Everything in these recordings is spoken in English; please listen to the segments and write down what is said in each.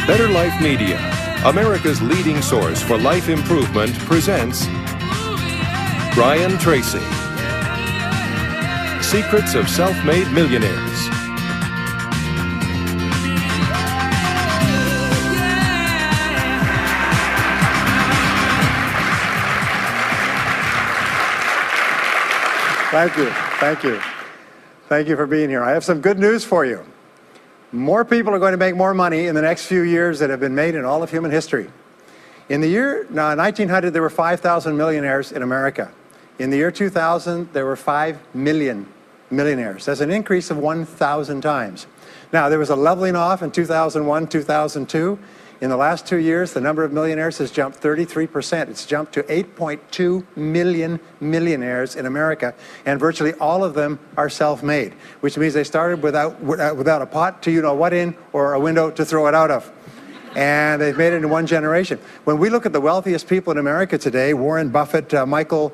Better Life Media, America's leading source for life improvement, presents Brian Tracy. Secrets of Self-Made Millionaires. Thank you. Thank you. Thank you for being here. I have some good news for you. More people are going to make more money in the next few years than have been made in all of human history. In the year 1900, there were 5,000 millionaires in America. In the year 2000, there were 5 million millionaires. That's an increase of 1,000 times. Now, there was a leveling off in 2001, 2002. In the last 2 years, the number of millionaires has jumped 33%. It's jumped to 8.2 million millionaires in America, and virtually all of them are self-made, which means they started without a pot to you-know-what in or a window to throw it out of. And they've made it in one generation. When we look at the wealthiest people in America today, Warren Buffett, Michael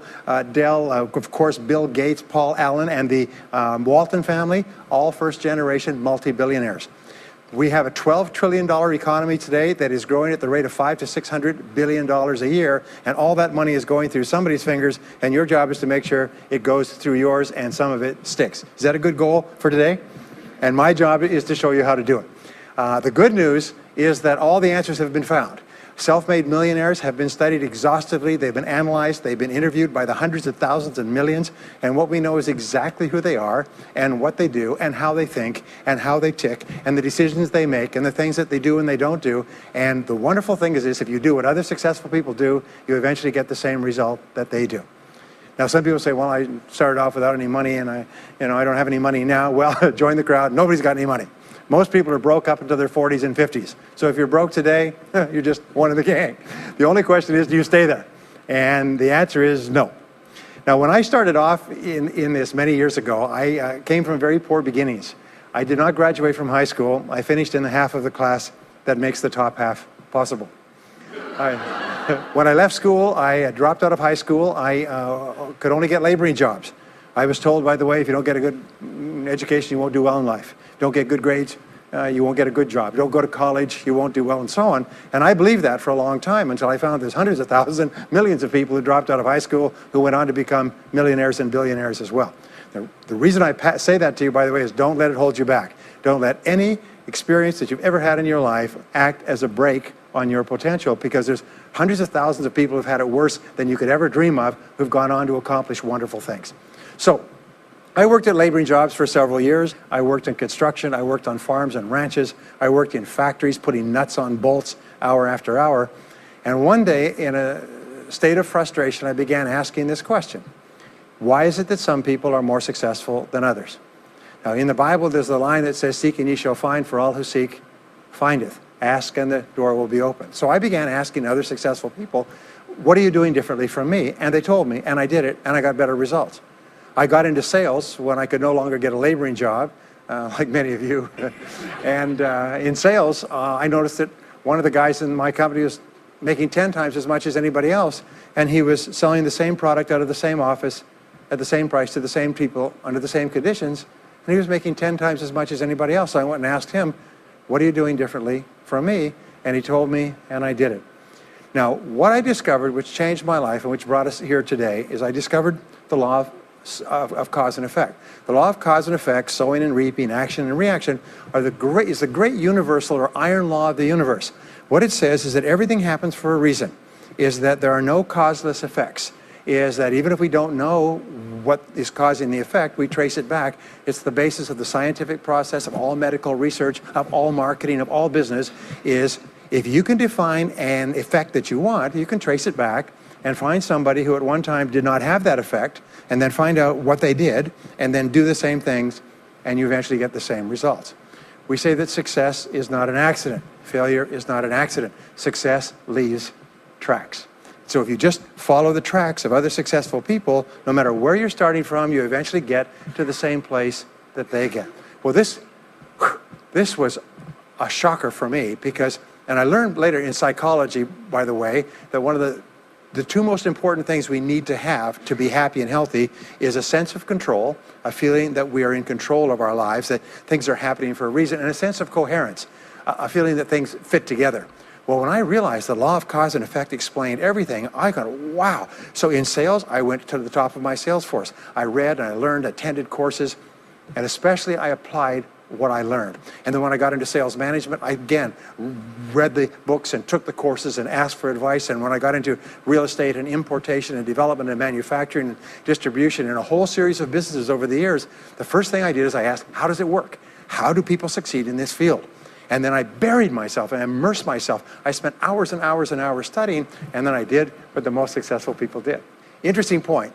Dell, of course, Bill Gates, Paul Allen, and the Walton family, all first-generation multi-billionaires. We have a $12 trillion economy today that is growing at the rate of $500 to $600 billion a year, and all that money is going through somebody's fingers, and your job is to make sure it goes through yours and some of it sticks. Is that a good goal for today? And my job is to show you how to do it. The good news is that all the answers have been found. Self-made millionaires have been studied exhaustively. They've been analyzed. They've been interviewed by the hundreds of thousands and millions. And what we know is exactly who they are and what they do and how they think and how they tick and the decisions they make and the things that they do and they don't do. And the wonderful thing is this: if you do what other successful people do, you eventually get the same result that they do. Now, some people say, well, I started off without any money and I don't have any money now. Well, join the crowd. Nobody's got any money. Most people are broke up into their 40s and 50s. So if you're broke today, you're just one of the gang. The only question is, do you stay there? And the answer is no. Now, when I started off in this many years ago, I came from very poor beginnings. I did not graduate from high school. I finished in the half of the class that makes the top half possible. When I left school, I dropped out of high school. I could only get laboring jobs. I was told, by the way, if you don't get a good education, you won't do well in life. Don't get good grades, you won't get a good job. Don't go to college, you won't do well, and so on. And I believed that for a long time until I found there's hundreds of thousands, millions of people who dropped out of high school who went on to become millionaires and billionaires as well. The reason I say that to you, by the way, is don't let it hold you back. Don't let any experience that you've ever had in your life act as a brake on your potential, because there's hundreds of thousands of people who've had it worse than you could ever dream of, who've gone on to accomplish wonderful things. So, I worked at laboring jobs for several years. I worked in construction. I worked on farms and ranches. I worked in factories putting nuts on bolts hour after hour. And one day, in a state of frustration, I began asking this question: why is it that some people are more successful than others? Now, in the Bible, there's the line that says, "Seek and ye shall find, for all who seek findeth. Ask and the door will be open." So I began asking other successful people, what are you doing differently from me? And they told me, and I did it, and I got better results. I got into sales when I could no longer get a laboring job, like many of you. And in sales, I noticed that one of the guys in my company was making 10 times as much as anybody else, and he was selling the same product out of the same office at the same price to the same people under the same conditions, and he was making 10 times as much as anybody else. So I went and asked him, what are you doing differently from me? And he told me, and I did it. Now, what I discovered, which changed my life and which brought us here today, is I discovered the law of cause and effect. The law of cause and effect, sowing and reaping, action and reaction, is the great universal or iron law of the universe. What it says is that everything happens for a reason, is that there are no causeless effects, is that even if we don't know what is causing the effect, we trace it back. It's the basis of the scientific process, of all medical research, of all marketing, of all business, is if you can define an effect that you want, you can trace it back and find somebody who at one time did not have that effect, and then find out what they did, and then do the same things, and you eventually get the same results. We say that success is not an accident. Failure is not an accident. Success leaves tracks. So if you just follow the tracks of other successful people, no matter where you're starting from, you eventually get to the same place that they get. Well, this was a shocker for me, because, and I learned later in psychology, by the way, that one of the two most important things we need to have to be happy and healthy is a sense of control, a feeling that we are in control of our lives, that things are happening for a reason, and a sense of coherence. a feeling that things fit together. Well, when I realized the law of cause and effect explained everything, I got, wow. So in sales, I went to the top of my sales force. I read and I learned, attended courses, and especially I applied what I learned. And then when I got into sales management, I again read the books and took the courses and asked for advice. And when I got into real estate and importation and development and manufacturing and distribution and a whole series of businesses over the years, the first thing I did is I asked, how does it work? How do people succeed in this field? And then I buried myself and immersed myself. I spent hours and hours and hours studying, and then I did what the most successful people did. Interesting point.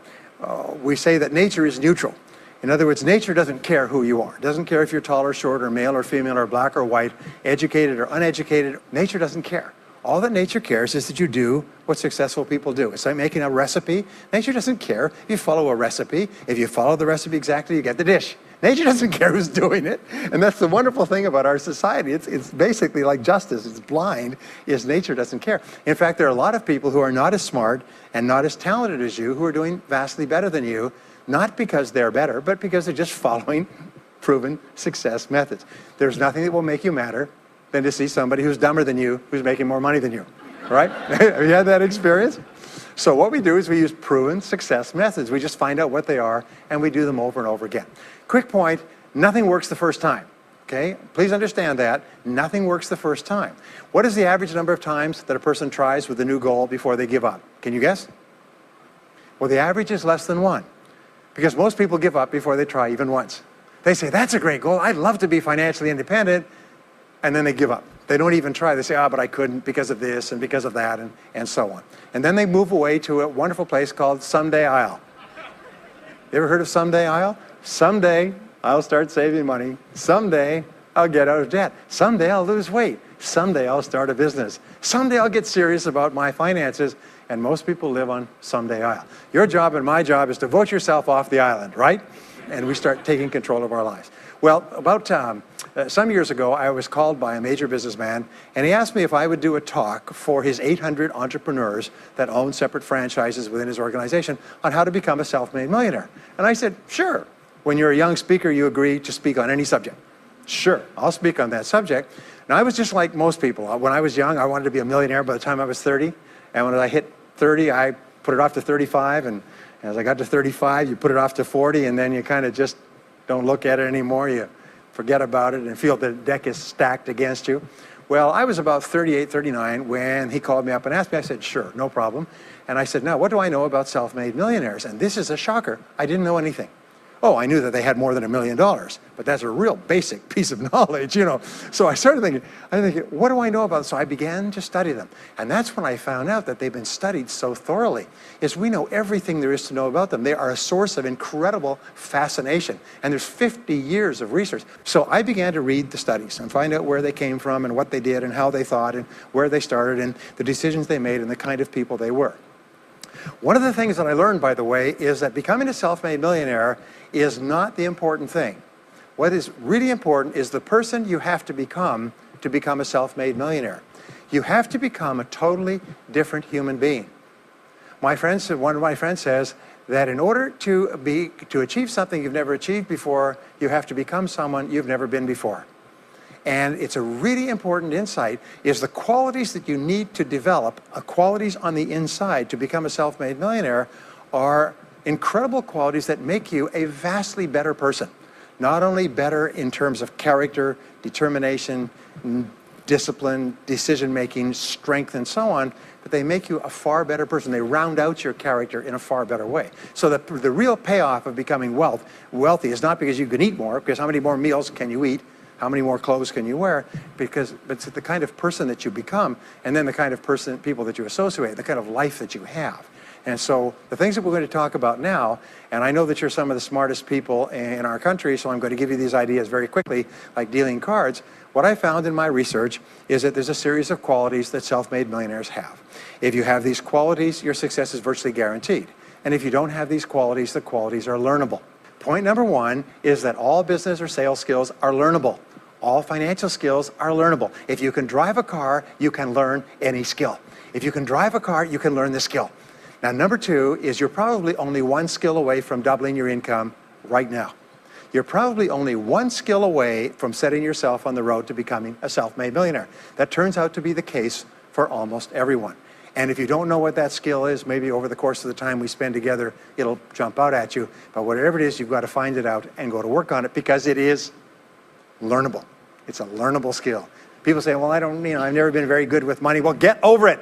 We say that nature is neutral. In other words, nature doesn't care who you are. It doesn't care if you're tall or short or male or female or black or white, educated or uneducated. Nature doesn't care. All that nature cares is that you do what successful people do. It's like making a recipe. Nature doesn't care if you follow a recipe. If you follow the recipe exactly, you get the dish. Nature doesn't care who's doing it. And that's the wonderful thing about our society. It's basically like justice. It's blind, is nature doesn't care. In fact, there are a lot of people who are not as smart and not as talented as you who are doing vastly better than you, not because they're better, but because they're just following proven success methods. There's nothing that will make you madder than to see somebody who's dumber than you, who's making more money than you, right? Have you had that experience? So what we do is we use proven success methods. We just find out what they are, and we do them over and over again. Quick point, nothing works the first time, okay? Please understand that. Nothing works the first time. What is the average number of times that a person tries with a new goal before they give up? Can you guess? Well, the average is less than 1, because most people give up before they try even once. They say, that's a great goal. I'd love to be financially independent, and then they give up. They don't even try. They say, but I couldn't because of this and because of that and so on. And then they move away to a wonderful place called Someday I'll. You ever heard of Someday I'll? Someday I'll start saving money. Someday I'll get out of debt. Someday I'll lose weight. Someday I'll start a business. Someday I'll get serious about my finances. And most people live on Someday I'll. Your job and my job is to vote yourself off the island, right? And we start taking control of our lives. Well, about some years ago, I was called by a major businessman, and he asked me if I would do a talk for his 800 entrepreneurs that own separate franchises within his organization on how to become a self-made millionaire. And I said, sure. When you're a young speaker, you agree to speak on any subject. Sure, I'll speak on that subject. Now, I was just like most people. When I was young, I wanted to be a millionaire by the time I was 30. And when I hit 30, I put it off to 35. And as I got to 35, you put it off to 40, and then you kind of just don't look at it anymore. You forget about it and feel the deck is stacked against you. Well, I was about 38, 39 when he called me up and asked me. I said, sure, no problem. And I said, now, what do I know about self-made millionaires? And this is a shocker. I didn't know anything. Oh, I knew that they had more than $1 million, but that's a real basic piece of knowledge, you know. So I started thinking, what do I know about them? So I began to study them. And that's when I found out that they've been studied so thoroughly, is we know everything there is to know about them. They are a source of incredible fascination. And there's 50 years of research. So I began to read the studies and find out where they came from and what they did and how they thought and where they started and the decisions they made and the kind of people they were. One of the things that I learned, by the way, is that becoming a self-made millionaire is not the important thing. What is really important is the person you have to become a self-made millionaire. You have to become a totally different human being. One of my friends says that in order to achieve something you've never achieved before, you have to become someone you've never been before. And it's a really important insight, is the qualities that you need to develop, qualities on the inside to become a self-made millionaire, are incredible qualities that make you a vastly better person. Not only better in terms of character, determination, discipline, decision-making, strength, and so on, but they make you a far better person. They round out your character in a far better way. So the real payoff of becoming wealthy is not because you can eat more, because how many more meals can you eat? How many more clothes can you wear? But it's the kind of person that you become, and then the kind of people that you associate, the kind of life that you have. And so the things that we're going to talk about now, and I know that you're some of the smartest people in our country, so I'm going to give you these ideas very quickly, like dealing cards. What I found in my research is that there's a series of qualities that self-made millionaires have. If you have these qualities, your success is virtually guaranteed. And if you don't have these qualities, the qualities are learnable. Point number one is that all business or sales skills are learnable. All financial skills are learnable. If you can drive a car, you can learn any skill. If you can drive a car, you can learn the skill. Now, number two is you're probably only one skill away from doubling your income right now. you're probably only one skill away from setting yourself on the road to becoming a self-made millionaire. That turns out to be the case for almost everyone. And if you don't know what that skill is, maybe over the course of the time we spend together, it'll jump out at you. But whatever it is, you've got to find it out and go to work on it, because it is learnable. It's a learnable skill. People say, well, I've never been very good with money. Well, get over it.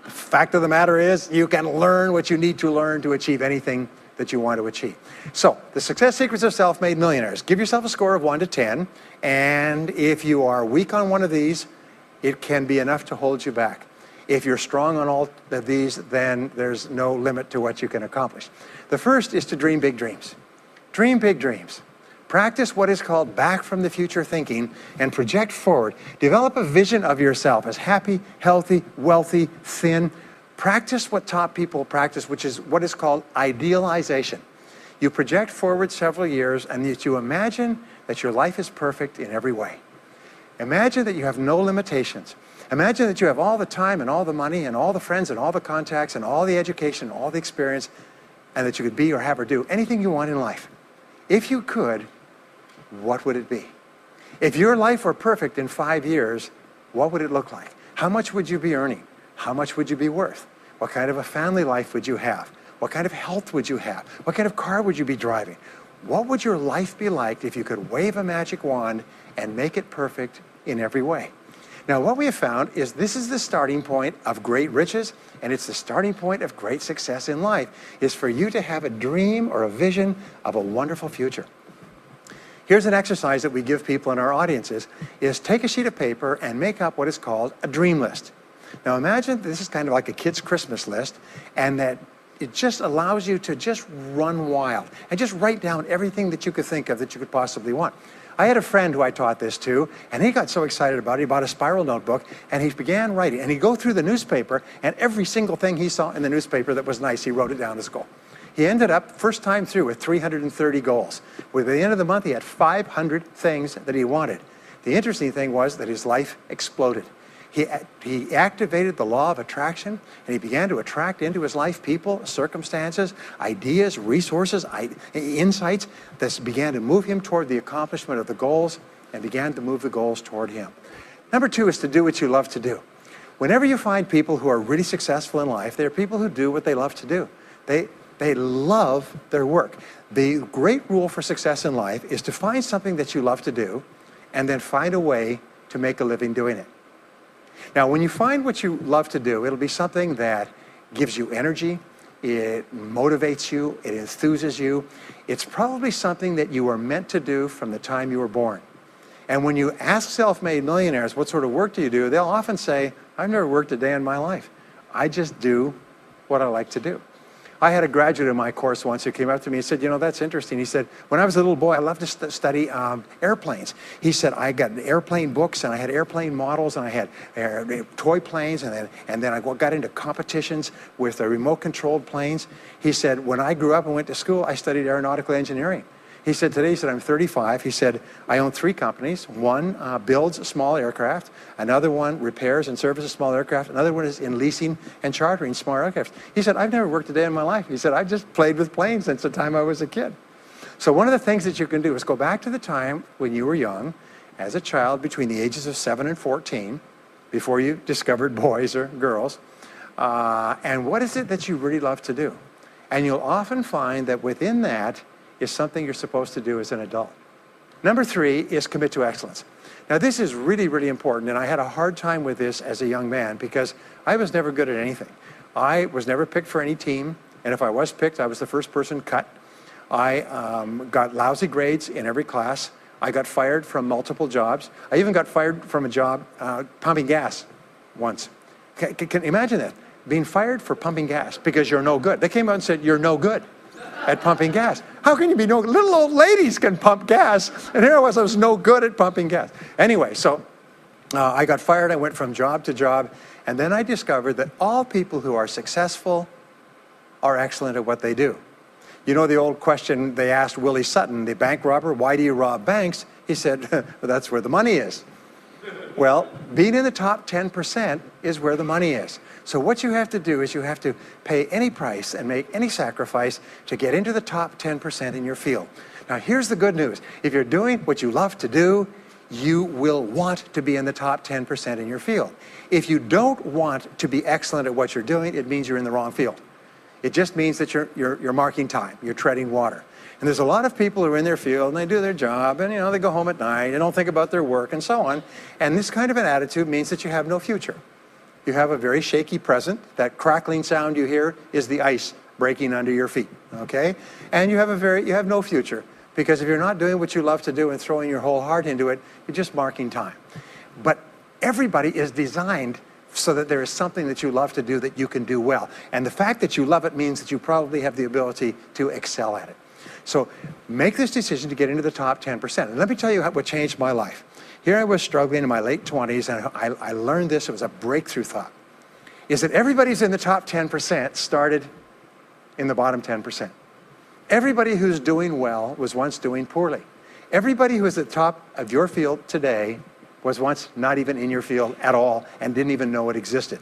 The fact of the matter is, you can learn what you need to learn to achieve anything that you want to achieve. So, the success secrets of self-made millionaires. Give yourself a score of 1 to 10, and if you are weak on one of these, it can be enough to hold you back. If you're strong on all of these, then there's no limit to what you can accomplish. The first is to dream big dreams. Dream big dreams. Practice what is called back from the future thinking and project forward. Develop a vision of yourself as happy, healthy, wealthy, thin. Practice what top people practice, which is what is called idealization. You project forward several years and you imagine that your life is perfect in every way. Imagine that you have no limitations. Imagine that you have all the time and all the money and all the friends and all the contacts and all the education and all the experience, and that you could be or have or do anything you want in life. If you could, what would it be? If your life were perfect in 5 years, what would it look like? How much would you be earning? How much would you be worth? What kind of a family life would you have? What kind of health would you have? What kind of car would you be driving? What would your life be like if you could wave a magic wand and make it perfect in every way? Now, what we have found is this is the starting point of great riches, and it's the starting point of great success in life, is for you to have a dream or a vision of a wonderful future. Here's an exercise that we give people in our audiences, is take a sheet of paper and make up what is called a dream list. Now, imagine this is kind of like a kid's Christmas list, and that it just allows you to just run wild and just write down everything that you could think of that you could possibly want. I had a friend who I taught this to, and he got so excited about it, he bought a spiral notebook, and he began writing. And he'd go through the newspaper, and every single thing he saw in the newspaper that was nice, he wrote it down as a goal. He ended up, first time through, with 330 goals. By the end of the month, he had 500 things that he wanted. The interesting thing was that his life exploded. He activated the law of attraction, and he began to attract into his life people, circumstances, ideas, resources, insights that began to move him toward the accomplishment of the goals and began to move the goals toward him. Number 2 is to do what you love to do. Whenever you find people who are really successful in life, they're people who do what they love to do. They love their work. The great rule for success in life is to find something that you love to do and then find a way to make a living doing it. Now, when you find what you love to do, it'll be something that gives you energy, it motivates you, it enthuses you. It's probably something that you were meant to do from the time you were born. And when you ask self-made millionaires, what sort of work do you do? They'll often say, I've never worked a day in my life. I just do what I like to do. I had a graduate in my course once who came up to me and said, that's interesting. He said, when I was a little boy, I loved to study airplanes. He said, I got airplane books, and I had airplane models, and I had toy planes, and then I got into competitions with remote-controlled planes. He said, when I grew up and went to school, I studied aeronautical engineering. He said, today, he said, I'm 35. He said, I own 3 companies. One builds small aircraft. Another one repairs and services small aircraft. Another one is in leasing and chartering small aircraft. He said, I've never worked a day in my life. He said, I've just played with planes since the time I was a kid. So one of the things that you can do is go back to the time when you were young, as a child between the ages of 7 and 14, before you discovered boys or girls, and what is it that you really love to do? And you'll often find that within that is something you're supposed to do as an adult. Number 3 is commit to excellence. Now, this is really, really important, and I had a hard time with this as a young man because I was never good at anything. I was never picked for any team, and if I was picked, I was the first person cut. I got lousy grades in every class. I got fired from multiple jobs. I even got fired from a job pumping gas once. Can you imagine that? Being fired for pumping gas because you're no good. They came out and said, you're no good at pumping gas. How can you be no good? Little old ladies can pump gas, and here I was no good at pumping gas. Anyway, so I got fired. I went from job to job, and then I discovered that all people who are successful are excellent at what they do. You know the old question they asked Willie Sutton, the bank robber, why do you rob banks? He said, well, that's where the money is. Well, being in the top 10% is where the money is. So what you have to do is you have to pay any price and make any sacrifice to get into the top 10% in your field. Now here's the good news. If you're doing what you love to do, you will want to be in the top 10% in your field. If you don't want to be excellent at what you're doing, it means you're in the wrong field. It just means that you're marking time, you're treading water. And there's a lot of people who are in their field and they do their job and they go home at night, they don't think about their work and so on. And this kind of an attitude means that you have no future. You have a very shaky present. That crackling sound you hear is the ice breaking under your feet, okay? And you have no future, because if you're not doing what you love to do and throwing your whole heart into it, you're just marking time. But everybody is designed so that there is something that you love to do that you can do well. And the fact that you love it means that you probably have the ability to excel at it. So make this decision to get into the top 10%. And let me tell you what changed my life. Here I was struggling in my late 20s, and I learned this. It was a breakthrough thought. Is that everybody's in the top 10% started in the bottom 10%. Everybody who's doing well was once doing poorly. Everybody who is at the top of your field today was once not even in your field at all and didn't even know it existed.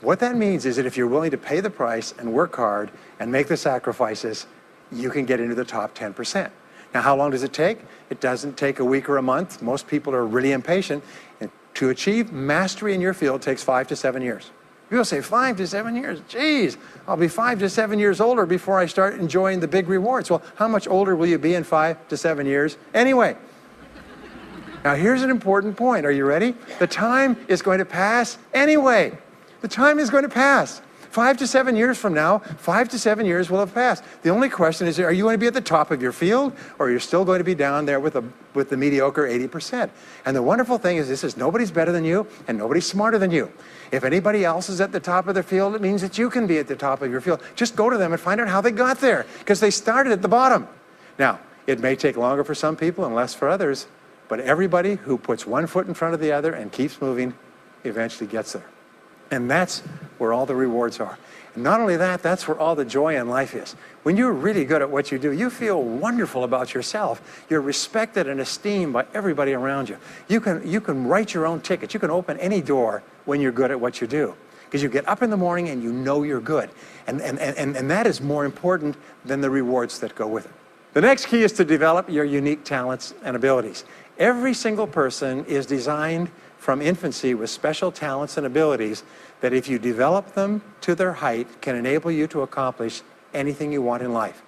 What that means is that if you're willing to pay the price and work hard and make the sacrifices, you can get into the top 10%. Now, how long does it take? It doesn't take a week or a month. Most people are really impatient. And to achieve mastery in your field takes 5 to 7 years. People say 5 to 7 years. Geez, I'll be 5 to 7 years older before I start enjoying the big rewards. Well, how much older will you be in 5 to 7 years anyway? Now, here's an important point. Are you ready? The time is going to pass anyway. The time is going to pass. 5 to 7 years from now, 5 to 7 years will have passed. The only question is, are you going to be at the top of your field, or you're still going to be down there with the mediocre 80%? And the wonderful thing is this is nobody's better than you, and nobody's smarter than you. If anybody else is at the top of their field, it means that you can be at the top of your field. Just go to them and find out how they got there, because they started at the bottom. Now, it may take longer for some people and less for others, but everybody who puts one foot in front of the other and keeps moving eventually gets there. And that's where all the rewards are. And not only that, that's where all the joy in life is. When you're really good at what you do, you feel wonderful about yourself. You're respected and esteemed by everybody around you. You can write your own tickets. You can open any door when you're good at what you do. Because you get up in the morning and you know you're good. And that is more important than the rewards that go with it. The next key is to develop your unique talents and abilities. Every single person is designed from infancy with special talents and abilities that if you develop them to their height can enable you to accomplish anything you want in life.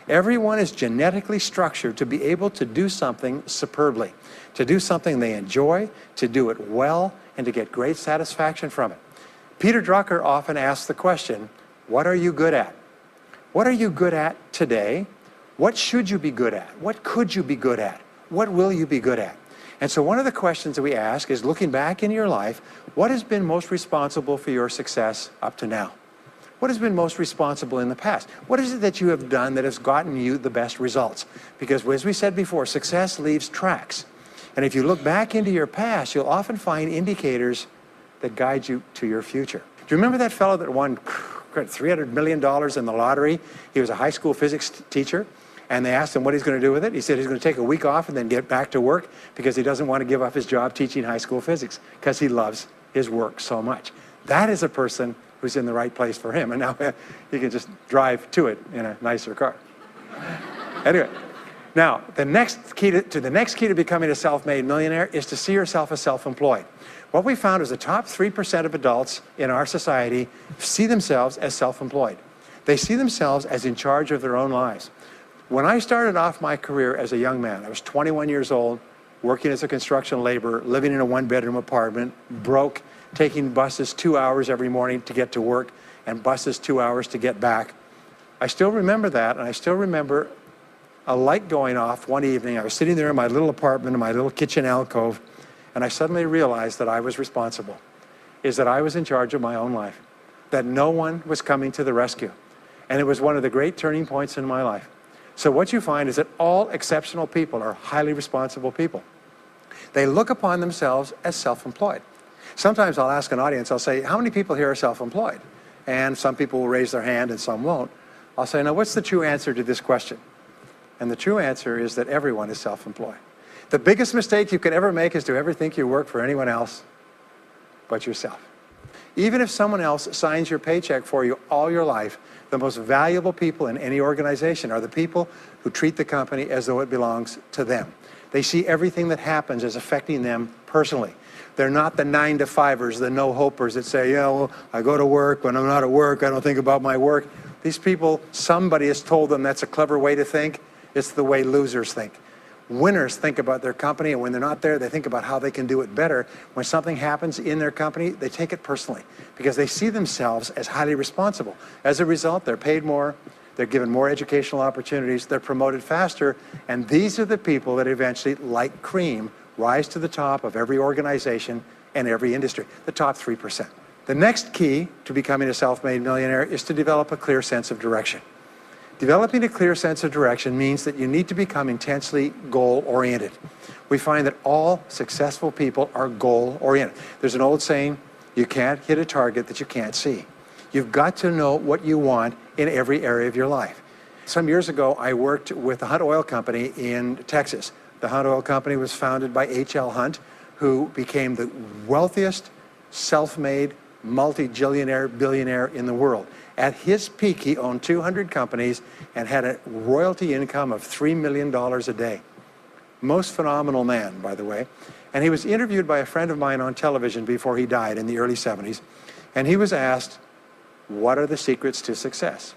Everyone is genetically structured to be able to do something superbly, to do something they enjoy, to do it well, and to get great satisfaction from it. Peter Drucker often asks the question, what are you good at? What are you good at today? What should you be good at? What could you be good at? What will you be good at? And so one of the questions that we ask is, looking back in your life, what has been most responsible for your success up to now? What has been most responsible in the past? What is it that you have done that has gotten you the best results? Because as we said before, success leaves tracks. And if you look back into your past, you'll often find indicators that guide you to your future. Do you remember that fellow that won $300 million in the lottery? He was a high school physics teacher. And they asked him what he's going to do with it. He said he's going to take a week off and then get back to work because he doesn't want to give up his job teaching high school physics because he loves his work so much. That is a person who's in the right place for him. And now he can just drive to it in a nicer car. Anyway, now the next key to becoming a self-made millionaire is to see yourself as self-employed. What we found is the top 3% of adults in our society see themselves as self-employed. They see themselves as in charge of their own lives. When I started off my career as a young man, I was 21 years old, working as a construction laborer, living in a one-bedroom apartment, broke, taking buses 2 hours every morning to get to work, and buses 2 hours to get back. I still remember that, and I still remember a light going off one evening. I was sitting there in my little apartment, in my little kitchen alcove, and I suddenly realized that I was responsible, that I was in charge of my own life, that no one was coming to the rescue. And it was one of the great turning points in my life. So what you find is that all exceptional people are highly responsible people. They look upon themselves as self-employed. Sometimes I'll ask an audience, I'll say, how many people here are self-employed? And some people will raise their hand and some won't. I'll say, now what's the true answer to this question? And the true answer is that everyone is self-employed. The biggest mistake you could ever make is to ever think you work for anyone else but yourself. Even if someone else signs your paycheck for you all your life, The most valuable people in any organization are the people who treat the company as though it belongs to them. They see everything that happens as affecting them personally. They're not the 9-to-5ers, the no-hopers that say, yeah, well, I go to work. When I'm not at work, I don't think about my work. These people, somebody has told them that's a clever way to think. It's the way losers think. Winners think about their company, and when they're not there, they think about how they can do it better. When something happens in their company, they take it personally because they see themselves as highly responsible. As a result, they're paid more, they're given more educational opportunities, they're promoted faster, and these are the people that eventually, like cream, rise to the top of every organization and every industry, the top 3%. The next key to becoming a self-made millionaire is to develop a clear sense of direction. Developing a clear sense of direction means that you need to become intensely goal-oriented. We find that all successful people are goal-oriented. There's an old saying, you can't hit a target that you can't see. You've got to know what you want in every area of your life. Some years ago, I worked with the Hunt Oil Company in Texas. The Hunt Oil Company was founded by H.L. Hunt, who became the wealthiest, self-made, multi-jillionaire billionaire in the world. At his peak, he owned 200 companies and had a royalty income of $3 million a day. Most phenomenal man, by the way. And he was interviewed by a friend of mine on television before he died in the early 70s. And he was asked, what are the secrets to success?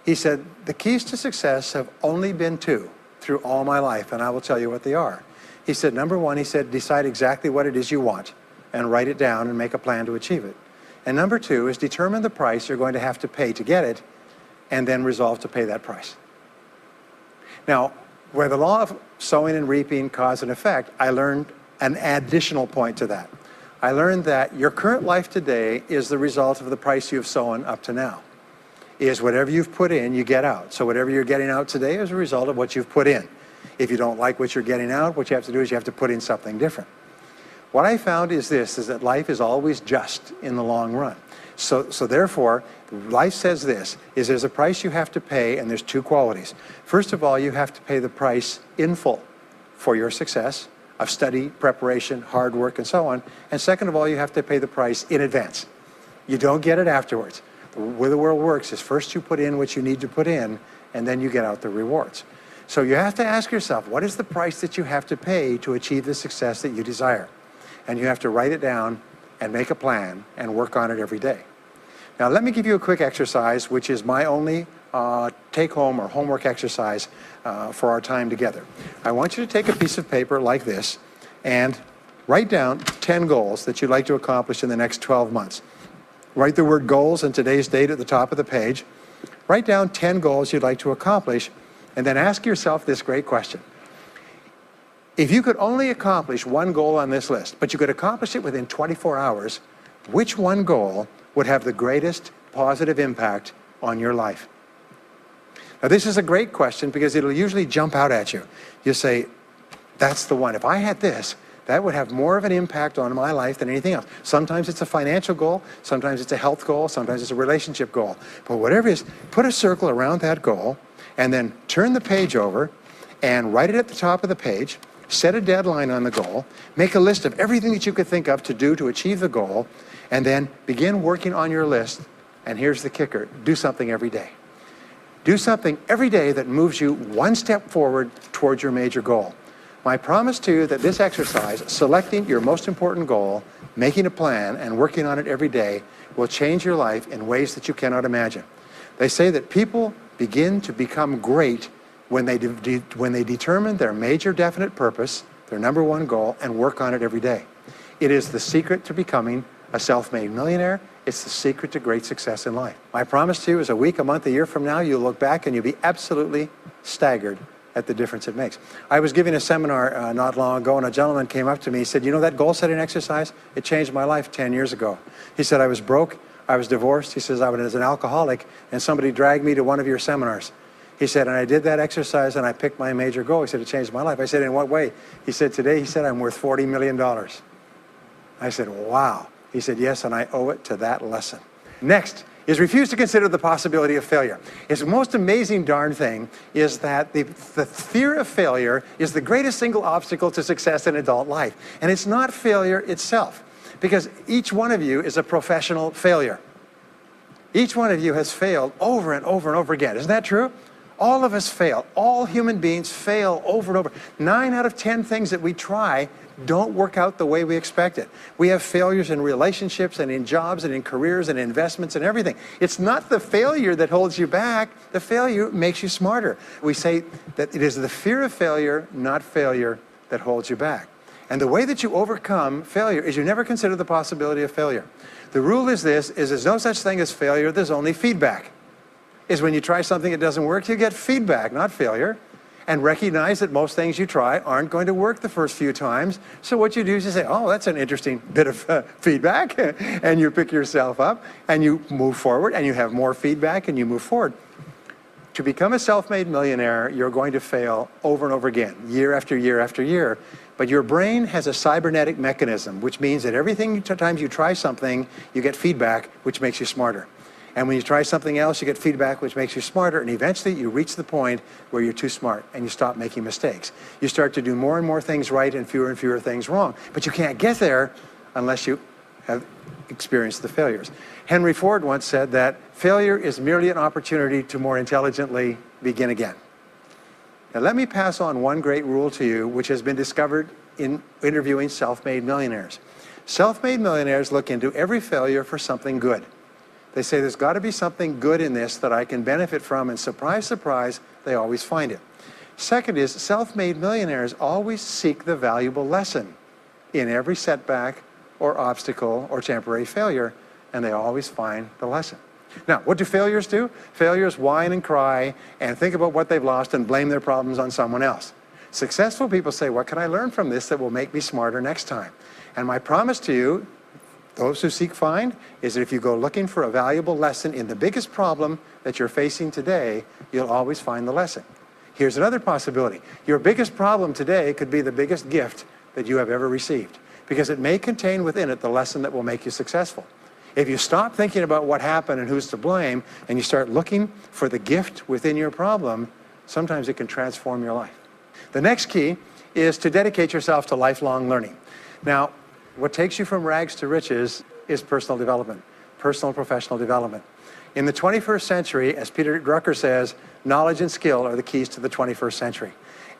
He said, the keys to success have only been two through all my life, and I will tell you what they are. He said, number one, he said, decide exactly what it is you want and write it down and make a plan to achieve it. And number two is determine the price you're going to have to pay to get it and then resolve to pay that price. Now, where the law of sowing and reaping cause and effect, I learned an additional point to that. I learned that your current life today is the result of the price you've sown up to now. Is whatever you've put in, you get out. So whatever you're getting out today is a result of what you've put in. If you don't like what you're getting out, what you have to do is you have to put in something different. What I found is this, is that life is always just in the long run. So therefore, life says this, is there's a price you have to pay, and there's two qualities. First of all, you have to pay the price in full for your success of study, preparation, hard work, and so on. And second of all, you have to pay the price in advance. You don't get it afterwards. The way the world works is first you put in what you need to put in, and then you get out the rewards. So you have to ask yourself, what is the price that you have to pay to achieve the success that you desire? And you have to write it down and make a plan and work on it every day. Now let me give you a quick exercise, which is my only take-home or homework exercise for our time together. I want you to take a piece of paper like this and write down 10 goals that you'd like to accomplish in the next 12 months. Write the word goals and today's date at the top of the page. Write down 10 goals you'd like to accomplish, and then ask yourself this great question. If you could only accomplish one goal on this list, but you could accomplish it within 24 hours, which one goal would have the greatest positive impact on your life? Now this is a great question because it'll usually jump out at you. You say, that's the one. If I had this, that would have more of an impact on my life than anything else. Sometimes it's a financial goal, sometimes it's a health goal, sometimes it's a relationship goal. But whatever it is, put a circle around that goal and then turn the page over and write it at the top of the page. Set a deadline on the goal, make a list of everything that you could think of to do to achieve the goal, and then begin working on your list. And here's the kicker, do something every day. Do something every day that moves you one step forward towards your major goal. My promise to you that this exercise, selecting your most important goal, making a plan, and working on it every day, will change your life in ways that you cannot imagine. They say that people begin to become great when they determine their major definite purpose, their number one goal, and work on it every day. It is the secret to becoming a self-made millionaire. It's the secret to great success in life. My promise to you is a week, a month, a year from now, you'll look back and you'll be absolutely staggered at the difference it makes. I was giving a seminar not long ago, and a gentleman came up to me. He said, you know that goal-setting exercise? It changed my life 10 years ago. He said, I was broke, I was divorced. He says, I was an alcoholic, and somebody dragged me to one of your seminars. He said, and I did that exercise and I picked my major goal. He said, it changed my life. I said, in what way? He said, today, he said, I'm worth $40 million. I said, wow. He said, yes, and I owe it to that lesson. Next is refuse to consider the possibility of failure. It's the most amazing darn thing is that the fear of failure is the greatest single obstacle to success in adult life. And it's not failure itself, because each one of you is a professional failure. Each one of you has failed over and over and over again. Isn't that true? All of us fail. All human beings fail over and over. 9 out of 10 things that we try don't work out the way we expected. We have failures in relationships and in jobs and in careers and investments and everything. It's not the failure that holds you back. The failure makes you smarter. We say that it is the fear of failure, not failure, that holds you back. And the way that you overcome failure is you never consider the possibility of failure. The rule is this, is there's no such thing as failure, there's only feedback. Is when you try something that doesn't work, you get feedback, not failure. And recognize that most things you try aren't going to work the first few times. So what you do is you say, oh, that's an interesting bit of feedback. And you pick yourself up and you move forward and you have more feedback and you move forward. To become a self-made millionaire, you're going to fail over and over again, year after year after year. But your brain has a cybernetic mechanism, which means that every time you try something, you get feedback, which makes you smarter. And when you try something else, you get feedback, which makes you smarter. And eventually, you reach the point where you're too smart and you stop making mistakes. You start to do more and more things right and fewer things wrong. But you can't get there unless you have experienced the failures. Henry Ford once said that failure is merely an opportunity to more intelligently begin again. Now, let me pass on one great rule to you, which has been discovered in interviewing self-made millionaires. Self-made millionaires look into every failure for something good. They say there's got to be something good in this that I can benefit from, and surprise, surprise, they always find it. Second is self-made millionaires always seek the valuable lesson in every setback or obstacle or temporary failure, and they always find the lesson. Now, what do failures do? Failures whine and cry and think about what they've lost and blame their problems on someone else. Successful people say, what can I learn from this that will make me smarter next time? And my promise to you, those who seek find, is that if you go looking for a valuable lesson in the biggest problem that you're facing today, you'll always find the lesson. Here's another possibility. Your biggest problem today could be the biggest gift that you have ever received, because it may contain within it the lesson that will make you successful. If you stop thinking about what happened and who's to blame, and you start looking for the gift within your problem, sometimes it can transform your life. The next key is to dedicate yourself to lifelong learning. Now, what takes you from rags to riches is personal development, personal and professional development. In the 21st century, as Peter Drucker says, knowledge and skill are the keys to the 21st century.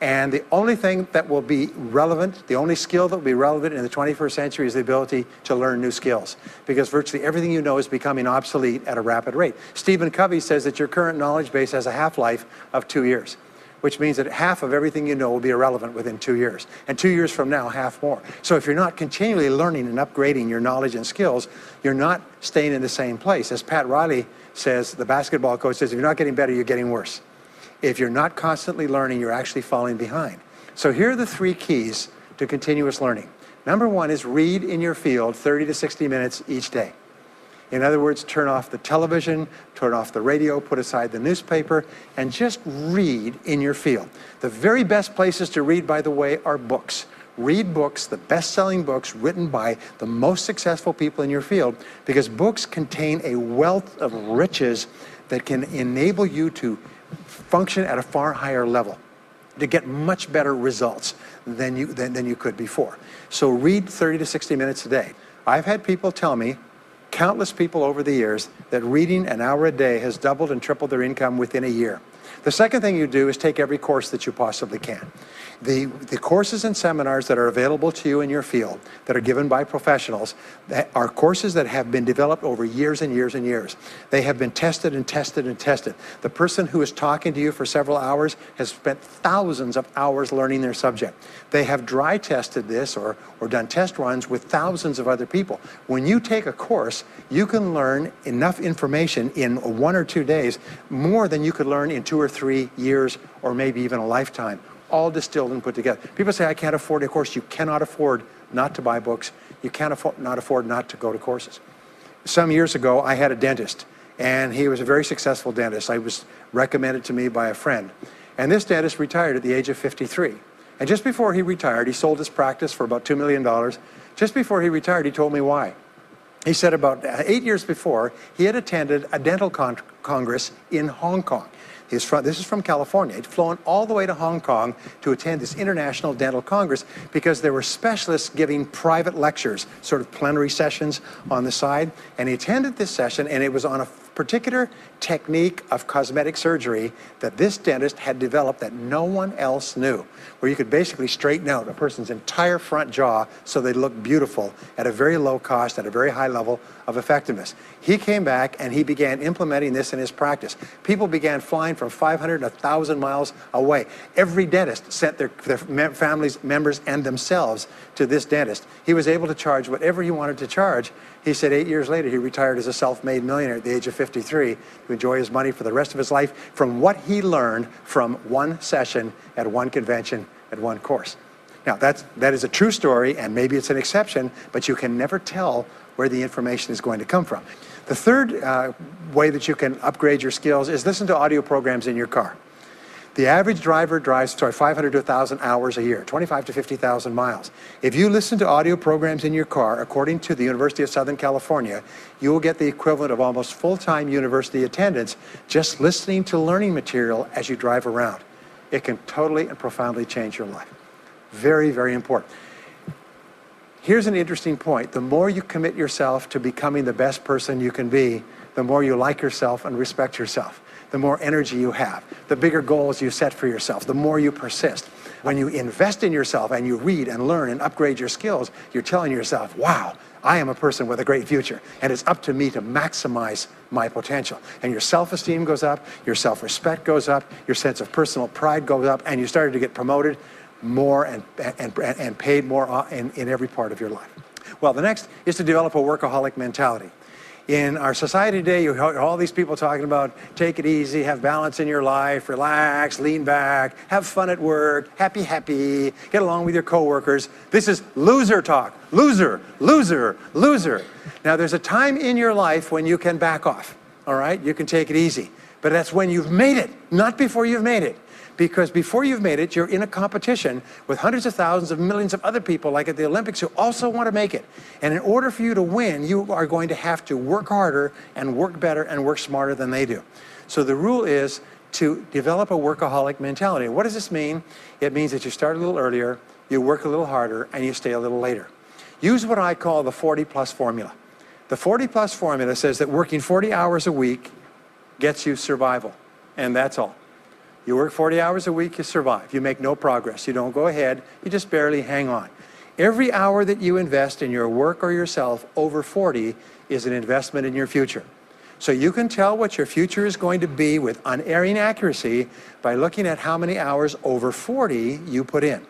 And the only thing that will be relevant, the only skill that will be relevant in the 21st century is the ability to learn new skills, because virtually everything you know is becoming obsolete at a rapid rate. Stephen Covey says that your current knowledge base has a half-life of 2 years, which means that half of everything you know will be irrelevant within 2 years. And 2 years from now, half more. So if you're not continually learning and upgrading your knowledge and skills, you're not staying in the same place. As Pat Riley says, the basketball coach says, if you're not getting better, you're getting worse. If you're not constantly learning, you're actually falling behind. So here are the 3 keys to continuous learning. Number 1 is read in your field 30 to 60 minutes each day. In other words, turn off the television, turn off the radio, put aside the newspaper, and just read in your field. The very best places to read, by the way, are books. Read books, the best-selling books written by the most successful people in your field, because books contain a wealth of riches that can enable you to function at a far higher level, to get much better results than you could before. So read 30 to 60 minutes a day. I've had people tell me, countless people over the years, that reading an hour a day has doubled and tripled their income within a year. The second thing you do is take every course that you possibly can. The courses and seminars that are available to you in your field that are given by professionals are courses that have been developed over years and years and years. They have been tested and tested and tested. The person who is talking to you for several hours has spent thousands of hours learning their subject. They have dry tested this or done test runs with thousands of other people. When you take a course, you can learn enough information in 1 or 2 days, more than you could learn in 2 or 3 years or maybe even a lifetime, all distilled and put together. People say, I can't afford a course. You cannot afford not to buy books. You can't afford not to go to courses. Some years ago, I had a dentist, and he was a very successful dentist. I was recommended to me by a friend. And this dentist retired at the age of 53. And just before he retired, he sold his practice for about $2 million. Just before he retired, he told me why. He said about 8 years before, he had attended a dental congress in Hong Kong. This is from California. He'd flown all the way to Hong Kong to attend this international dental congress because there were specialists giving private lectures, sort of plenary sessions on the side. And he attended this session, and it was on particular technique of cosmetic surgery that this dentist had developed that no one else knew, where you could basically straighten out a person's entire front jaw so they look beautiful at a very low cost, at a very high level of effectiveness. He came back and he began implementing this in his practice. People began flying from 500 to 1,000 miles away. Every dentist sent their families, members, and themselves to this dentist. He was able to charge whatever he wanted to charge. He said 8 years later, he retired as a self-made millionaire at the age of 53 to enjoy his money for the rest of his life from what he learned from one session at one convention at one course. Now, that is a true story, and maybe it's an exception, but you can never tell where the information is going to come from. The third way that you can upgrade your skills is listen to audio programs in your car. The average driver drives 500 to 1,000 hours a year, 25 to 50,000 miles. If you listen to audio programs in your car, according to the University of Southern California, you will get the equivalent of almost full-time university attendance just listening to learning material as you drive around. It can totally and profoundly change your life. Very, very important. Here's an interesting point. The more you commit yourself to becoming the best person you can be, the more you like yourself and respect yourself. The more energy you have, the bigger goals you set for yourself, the more you persist. When you invest in yourself and you read and learn and upgrade your skills, you're telling yourself, wow, I am a person with a great future, and it's up to me to maximize my potential. And your self-esteem goes up, your self-respect goes up, your sense of personal pride goes up, and you started to get promoted more and paid more in every part of your life. Well, the next is to develop a workaholic mentality. In our society today, you hear all these people talking about take it easy, have balance in your life, relax, lean back, have fun at work, happy, get along with your coworkers. This is loser talk. Loser, loser, loser. Now, there's a time in your life when you can back off, all right? You can take it easy. But that's when you've made it, not before you've made it. Because before you've made it, you're in a competition with hundreds of thousands of millions of other people, like at the Olympics, who also want to make it. And in order for you to win, you are going to have to work harder and work better and work smarter than they do. So the rule is to develop a workaholic mentality. What does this mean? It means that you start a little earlier, you work a little harder, and you stay a little later. Use what I call the 40-plus formula. The 40-plus formula says that working 40 hours a week gets you survival, and that's all. You work 40 hours a week, you survive. You make no progress. You don't go ahead. You just barely hang on. Every hour that you invest in your work or yourself over 40 is an investment in your future. So you can tell what your future is going to be with unerring accuracy by looking at how many hours over 40 you put in.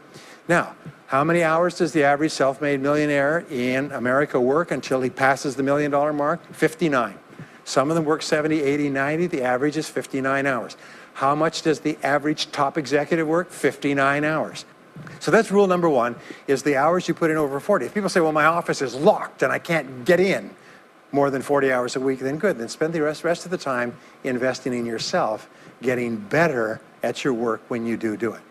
Now, how many hours does the average self-made millionaire in America work until he passes the $1 million mark? 59. Some of them work 70, 80, 90. The average is 59 hours. How much does the average top executive work? 59 hours. So that's rule number one, is the hours you put in over 40. If people say, well, my office is locked and I can't get in more than 40 hours a week, then good. Then spend the rest of the time investing in yourself, getting better at your work when you do it.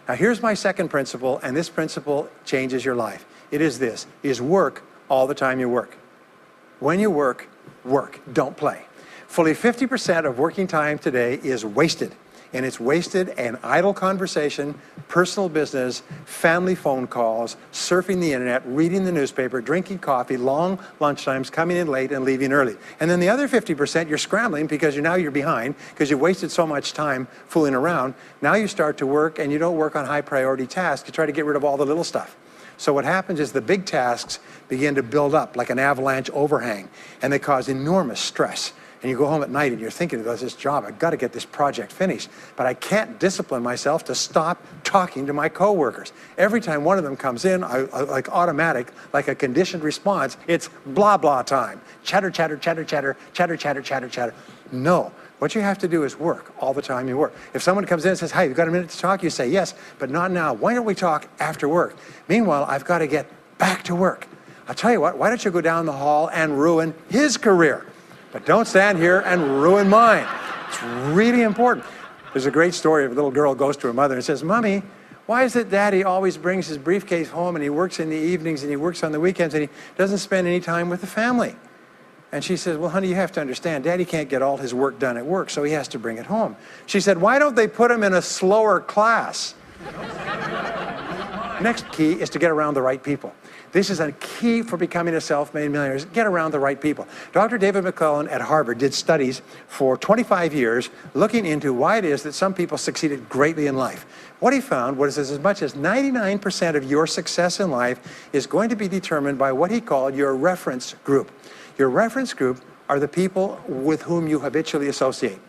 Now, here's my second principle, and this principle changes your life. It is this, is work all the time you work. When you work, work, don't play. Fully 50% of working time today is wasted, and it's wasted in idle conversation, personal business, family phone calls, surfing the internet, reading the newspaper, drinking coffee, long lunchtimes, coming in late and leaving early. And then the other 50%, you're scrambling because you're behind because you wasted so much time fooling around. Now you start to work, and you don't work on high priority tasks. You try to get rid of all the little stuff. So what happens is the big tasks begin to build up like an avalanche overhang, and they cause enormous stress. And you go home at night and you're thinking about this job, I've got to get this project finished, but I can't discipline myself to stop talking to my coworkers. Every time one of them comes in, like automatic, like a conditioned response, it's blah, blah time. Chatter, chatter, chatter, chatter, chatter, chatter, chatter, chatter. No, what you have to do is work all the time you work. If someone comes in and says, hey, you've got a minute to talk, you say, yes, but not now. Why don't we talk after work? Meanwhile, I've got to get back to work. I'll tell you what, why don't you go down the hall and ruin his career? But don't stand here and ruin mine. It's really important. There's a great story of a little girl goes to her mother and says, Mommy, why is it Daddy always brings his briefcase home and he works in the evenings and he works on the weekends and he doesn't spend any time with the family? And she says, well, honey, you have to understand, Daddy can't get all his work done at work, so he has to bring it home. She said, why don't they put him in a slower class? Next key is to get around the right people. This is a key for becoming a self-made millionaire, is get around the right people. Dr. David McClellan at Harvard did studies for 25 years looking into why it is that some people succeeded greatly in life. What he found was as much as 99% of your success in life is going to be determined by what he called your reference group. Your reference group are the people with whom you habitually associate.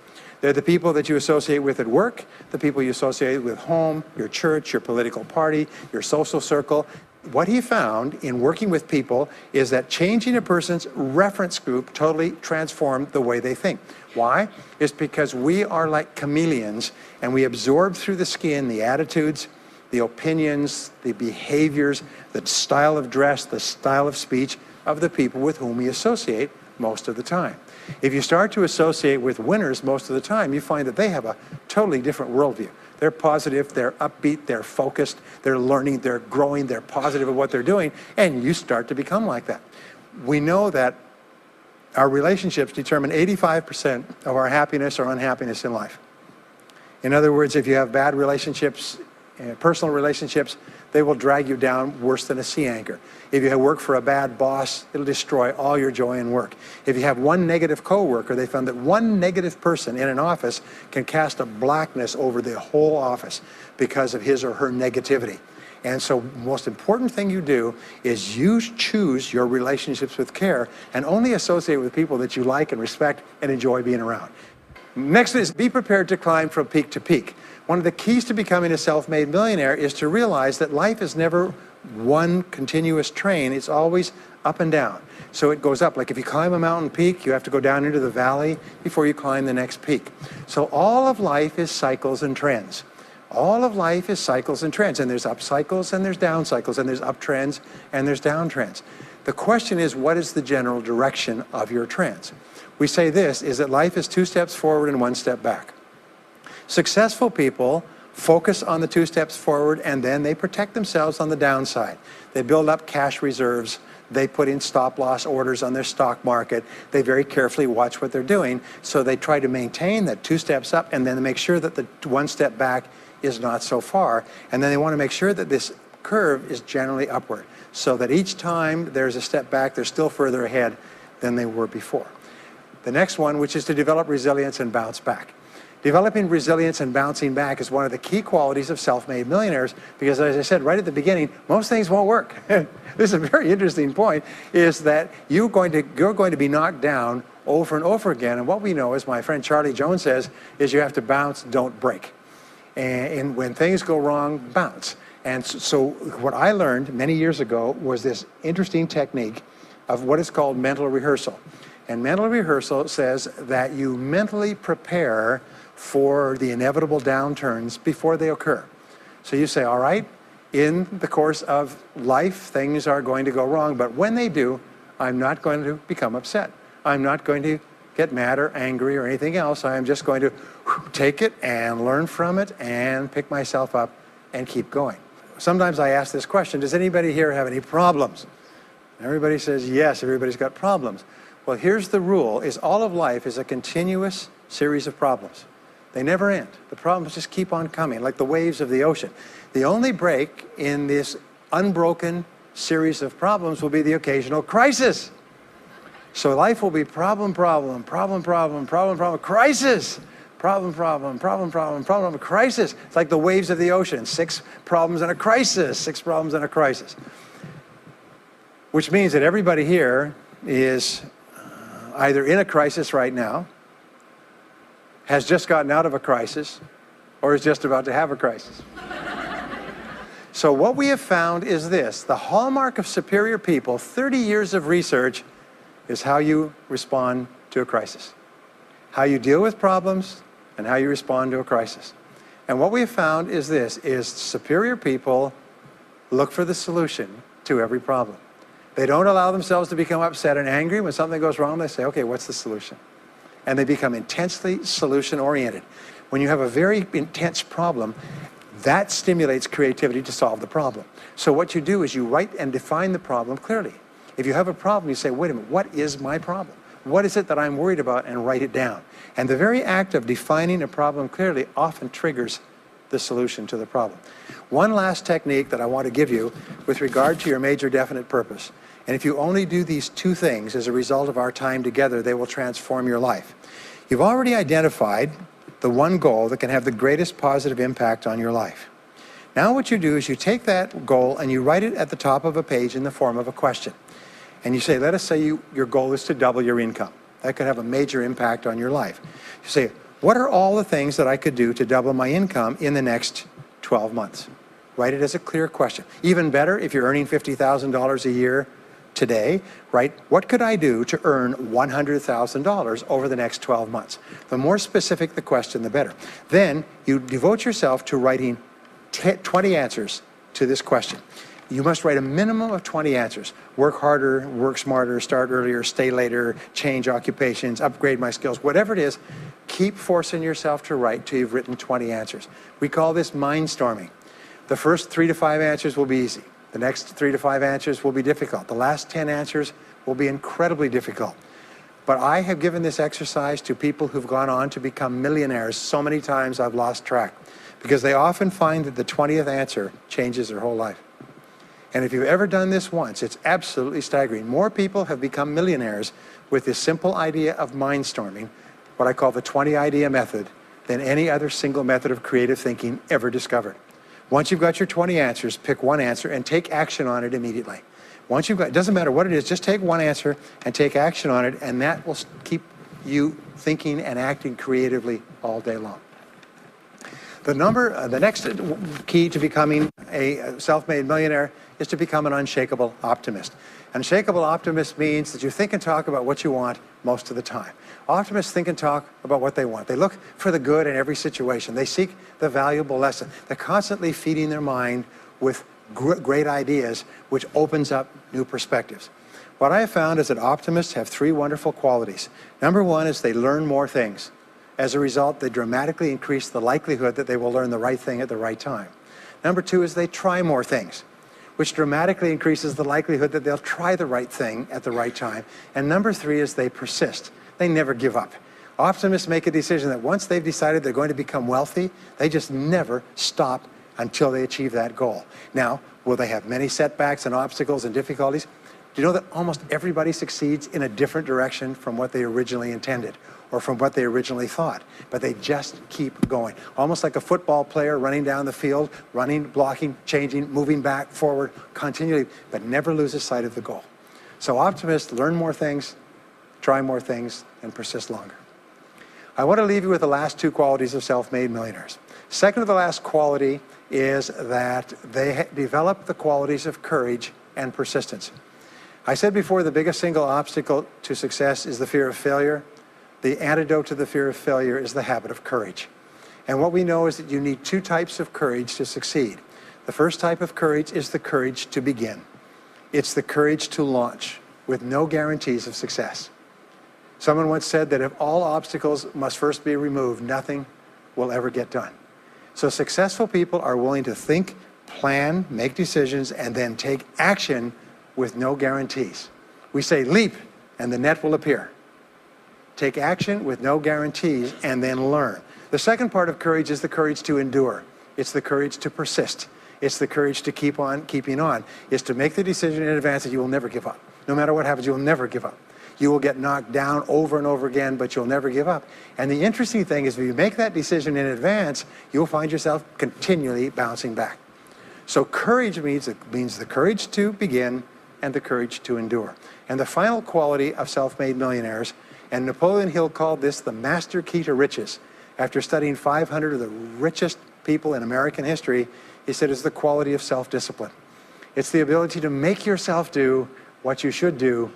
They're the people that you associate with at work, the people you associate with home, your church, your political party, your social circle. What he found in working with people is that changing a person's reference group totally transformed the way they think. Why? It's because we are like chameleons and we absorb through the skin the attitudes, the opinions, the behaviors, the style of dress, the style of speech of the people with whom we associate most of the time. If you start to associate with winners most of the time, you find that they have a totally different worldview. They're positive, they're upbeat, they're focused, they're learning, they're growing, they're positive of what they're doing, and you start to become like that. We know that our relationships determine 85% of our happiness or unhappiness in life. In other words, if you have bad relationships, personal relationships, they will drag you down worse than a sea anchor. If you work for a bad boss, it'll destroy all your joy in work. If you have one negative coworker, they found that one negative person in an office can cast a blackness over the whole office because of his or her negativity. And so the most important thing you do is you choose your relationships with care and only associate with people that you like and respect and enjoy being around. Next is be prepared to climb from peak to peak. One of the keys to becoming a self-made millionaire is to realize that life is never one continuous train. It's always up and down. So it goes up. Like if you climb a mountain peak, you have to go down into the valley before you climb the next peak. So all of life is cycles and trends. All of life is cycles and trends. And there's up cycles and there's down cycles and there's up trends and there's down trends. The question is, what is the general direction of your trends? We say this, is that life is 2 steps forward and 1 step back. Successful people focus on the 2 steps forward and then they protect themselves on the downside. They build up cash reserves. They put in stop loss orders on their stock market. They very carefully watch what they're doing. So they try to maintain that 2 steps up and then make sure that the 1 step back is not so far. And then they want to make sure that this curve is generally upward so that each time there's a step back, they're still further ahead than they were before. The next one, which is to develop resilience and bounce back. Developing resilience and bouncing back is one of the key qualities of self-made millionaires because, as I said right at the beginning, most things won't work. This is a very interesting point, is that you're going to be knocked down over and over again. And what we know, as my friend Charlie Jones says, is you have to bounce, don't break. And when things go wrong, bounce. And so what I learned many years ago was this interesting technique of what is called mental rehearsal. And mental rehearsal says that you mentally prepare for the inevitable downturns before they occur. So you say, all right, in the course of life, things are going to go wrong, but when they do, I'm not going to become upset. I'm not going to get mad or angry or anything else. I am just going to take it and learn from it and pick myself up and keep going. Sometimes I ask this question, does anybody here have any problems? Everybody says yes, everybody's got problems. Well, here's the rule, is all of life is a continuous series of problems. They never end. The problems just keep on coming, like the waves of the ocean. The only break in this unbroken series of problems will be the occasional crisis. So life will be problem, problem, problem, problem, problem, problem, crisis. Problem, problem, problem, problem, problem, crisis. It's like the waves of the ocean. 6 problems and a crisis, 6 problems and a crisis. Which means that everybody here is either in a crisis right now, has just gotten out of a crisis, or is just about to have a crisis. So what we have found is this, the hallmark of superior people, 30 years of research, is how you respond to a crisis. How you deal with problems and how you respond to a crisis. And what we have found is this, is superior people look for the solution to every problem. They don't allow themselves to become upset and angry. When something goes wrong, they say, okay, what's the solution? And they become intensely solution-oriented. When you have a very intense problem, that stimulates creativity to solve the problem. So what you do is you write and define the problem clearly. If you have a problem, you say, wait a minute, what is my problem? What is it that I'm worried about? And write it down. And the very act of defining a problem clearly often triggers the solution to the problem. One last technique that I want to give you with regard to your major definite purpose. And if you only do these two things as a result of our time together, they will transform your life. You've already identified the one goal that can have the greatest positive impact on your life. Now what you do is you take that goal and you write it at the top of a page in the form of a question. And you say, let us say your goal is to double your income. That could have a major impact on your life. You say, what are all the things that I could do to double my income in the next 12 months? Write it as a clear question. Even better, if you're earning $50,000 a year today, write, what could I do to earn $100,000 over the next 12 months? The more specific the question, the better. Then you devote yourself to writing 20 answers to this question. You must write a minimum of 20 answers. Work harder, work smarter, start earlier, stay later, change occupations, upgrade my skills, whatever it is, keep forcing yourself to write till you've written 20 answers. We call this mindstorming. The first 3 to 5 answers will be easy. The next 3 to 5 answers will be difficult. The last 10 answers will be incredibly difficult. But I have given this exercise to people who've gone on to become millionaires so many times I've lost track, because they often find that the 20th answer changes their whole life. And if you've ever done this once, it's absolutely staggering. More people have become millionaires with this simple idea of mindstorming, what I call the 20 idea method, than any other single method of creative thinking ever discovered. Once you've got your 20 answers, pick one answer and take action on it immediately. Once you've got, it doesn't matter what it is, just take one answer and take action on it, and that will keep you thinking and acting creatively all day long. The next key to becoming a self-made millionaire is to become an unshakable optimist. An unshakable optimist means that you think and talk about what you want most of the time. Optimists think and talk about what they want. They look for the good in every situation. They seek the valuable lesson. They're constantly feeding their mind with great ideas, which opens up new perspectives. What I have found is that optimists have 3 wonderful qualities. Number 1 is they learn more things. As a result, they dramatically increase the likelihood that they will learn the right thing at the right time. Number 2 is they try more things, which dramatically increases the likelihood that they'll try the right thing at the right time. And number 3 is they persist. They never give up. Optimists make a decision that once they've decided they're going to become wealthy, they just never stop until they achieve that goal. Now, will they have many setbacks and obstacles and difficulties? Do you know that almost everybody succeeds in a different direction from what they originally intended or from what they originally thought? But they just keep going. Almost like a football player running down the field, running, blocking, changing, moving back, forward, continually, but never loses sight of the goal. So optimists learn more things, try more things, and persist longer. I want to leave you with the last 2 qualities of self-made millionaires. Second to the last quality is that they develop the qualities of courage and persistence. I said before, the biggest single obstacle to success is the fear of failure. The antidote to the fear of failure is the habit of courage. And what we know is that you need 2 types of courage to succeed. The first type of courage is the courage to begin. It's the courage to launch with no guarantees of success. Someone once said that if all obstacles must first be removed, nothing will ever get done. So successful people are willing to think, plan, make decisions, and then take action with no guarantees. We say leap and the net will appear. Take action with no guarantees and then learn. The second part of courage is the courage to endure. It's the courage to persist. It's the courage to keep on keeping on. It's to make the decision in advance that you will never give up. No matter what happens, you will never give up. You will get knocked down over and over again, but you'll never give up. And the interesting thing is if you make that decision in advance, you'll find yourself continually bouncing back. So courage means the courage to begin and the courage to endure. And the final quality of self-made millionaires, and Napoleon Hill called this the master key to riches. After studying 500 of the richest people in American history, he said it's the quality of self-discipline. It's the ability to make yourself do what you should do,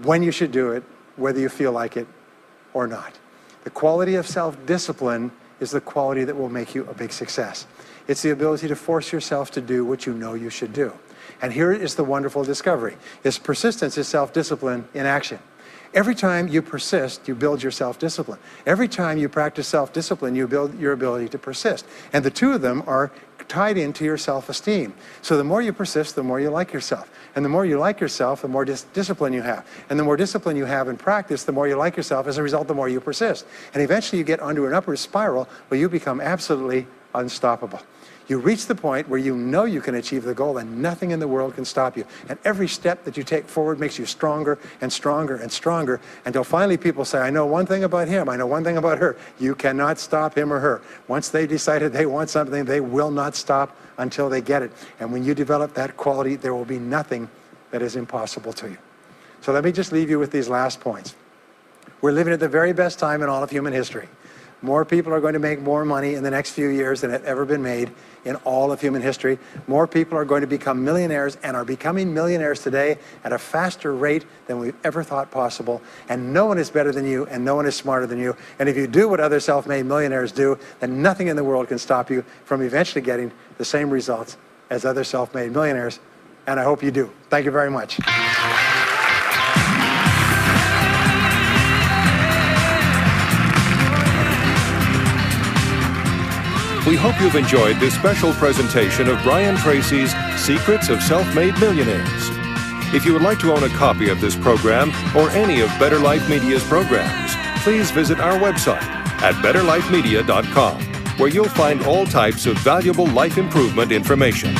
when you should do it, whether you feel like it or not. The quality of self-discipline is the quality that will make you a big success. It's the ability to force yourself to do what you know you should do. And here is the wonderful discovery. Is persistence is self-discipline in action. Every time you persist, you build your self-discipline. Every time you practice self-discipline, you build your ability to persist. And the 2 of them are tied into your self-esteem. So the more you persist, the more you like yourself. And the more you like yourself, the more discipline you have. And the more discipline you have in practice, the more you like yourself. As a result, the more you persist. And eventually you get onto an upward spiral where you become absolutely unstoppable. You reach the point where you know you can achieve the goal and nothing in the world can stop you. And every step that you take forward makes you stronger and stronger and stronger until finally people say, I know one thing about him, I know one thing about her. You cannot stop him or her. Once they decided they want something, they will not stop until they get it. And when you develop that quality, there will be nothing that is impossible to you. So let me just leave you with these last points. We're living at the very best time in all of human history. More people are going to make more money in the next few years than have ever been made in all of human history. More people are going to become millionaires and are becoming millionaires today at a faster rate than we've ever thought possible. And no one is better than you and no one is smarter than you. And if you do what other self-made millionaires do, then nothing in the world can stop you from eventually getting the same results as other self-made millionaires. And I hope you do. Thank you very much. We hope you've enjoyed this special presentation of Brian Tracy's Secrets of Self-Made Millionaires. If you would like to own a copy of this program or any of Better Life Media's programs, please visit our website at betterlifemedia.com, where you'll find all types of valuable life improvement information.